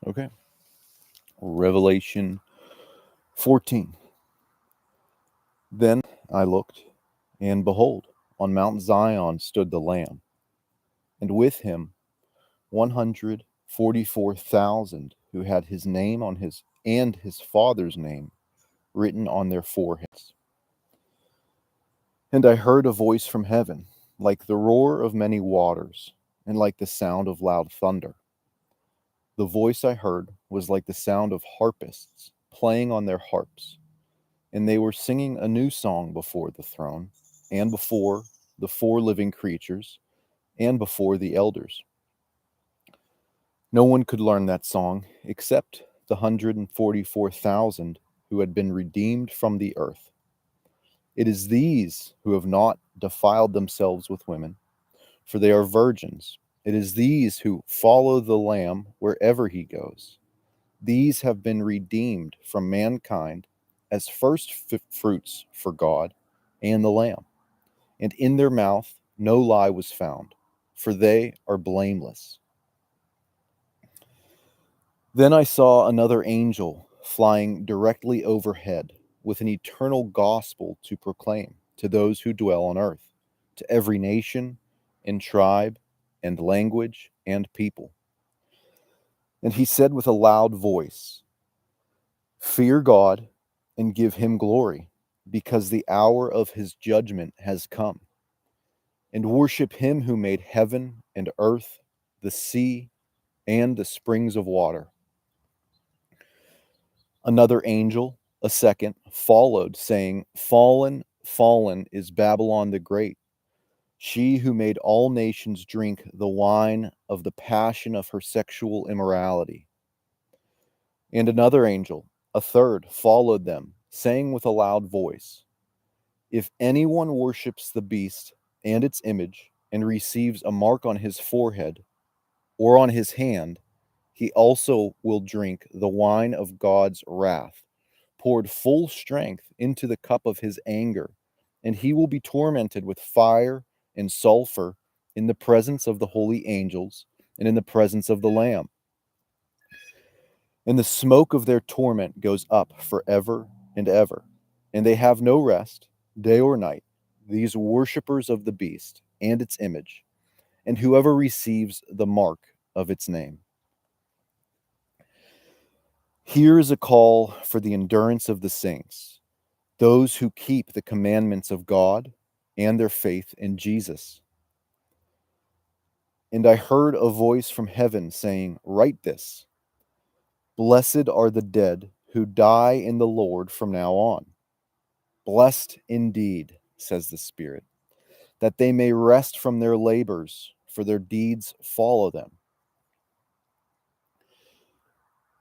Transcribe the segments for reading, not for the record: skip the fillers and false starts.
Okay. Revelation 14. Then I looked, and behold, on Mount Zion stood the Lamb, and with him 144,000 who had his name on his father's name written on their foreheads. And I heard a voice from heaven, like the roar of many waters, and like the sound of loud thunder. The voice I heard was like the sound of harpists playing on their harps, and they were singing a new song before the throne, and before the four living creatures, and before the elders. No one could learn that song except the 144,000 who had been redeemed from the earth. It is these who have not defiled themselves with women, for they are virgins. It is these who follow the Lamb wherever he goes. These have been redeemed from mankind as first fruits for God and the Lamb. And in their mouth no lie was found, for they are blameless. Then I saw another angel flying directly overhead with an eternal gospel to proclaim to those who dwell on earth, to every nation and tribe and language and people. And he said with a loud voice, "Fear God and give him glory, because the hour of his judgment has come. And worship him who made heaven and earth, the sea, and the springs of water." Another angel, a second, followed, saying, "Fallen, fallen is Babylon the Great, she who made all nations drink the wine of the passion of her sexual immorality." And another angel, a third, followed them, saying with a loud voice, "If anyone worships the beast and its image, and receives a mark on his forehead or on his hand, he also will drink the wine of God's wrath, poured full strength into the cup of his anger, and he will be tormented with fire and sulfur in the presence of the holy angels and in the presence of the Lamb. And the smoke of their torment goes up forever and ever, and they have no rest, day or night, these worshippers of the beast and its image, and whoever receives the mark of its name. Here is a call for the endurance of the saints, those who keep the commandments of God and their faith in Jesus. And I heard a voice from heaven saying, "Write this: Blessed are the dead who die in the Lord from now on. Blessed indeed, says the Spirit, that they may rest from their labors, for their deeds follow them."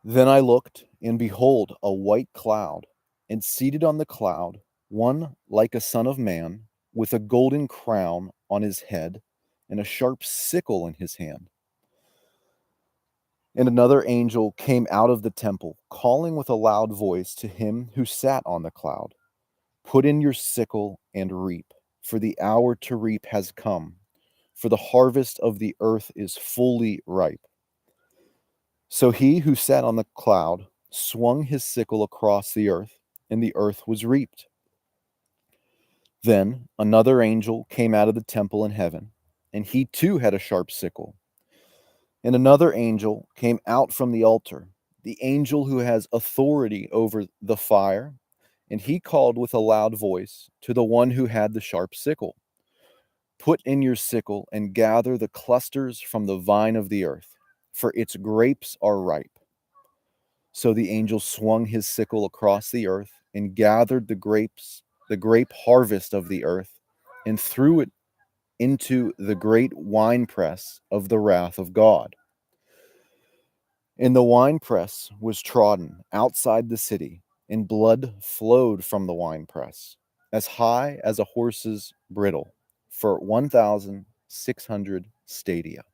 Then I looked, and behold, a white cloud, and seated on the cloud, one like a son of man, with a golden crown on his head, and a sharp sickle in his hand. And another angel came out of the temple, calling with a loud voice to him who sat on the cloud, "Put in your sickle and reap, for the hour to reap has come, for the harvest of the earth is fully ripe." So he who sat on the cloud swung his sickle across the earth, and the earth was reaped. Then another angel came out of the temple in heaven, and he too had a sharp sickle. And another angel came out from the altar, the angel who has authority over the fire, and he called with a loud voice to the one who had the sharp sickle, "Put in your sickle and gather the clusters from the vine of the earth, for its grapes are ripe." So the angel swung his sickle across the earth and gathered the grape harvest of the earth, and threw it into the great winepress of the wrath of God. And the winepress was trodden outside the city, and blood flowed from the winepress, as high as a horse's bridle, for 1,600 stadia.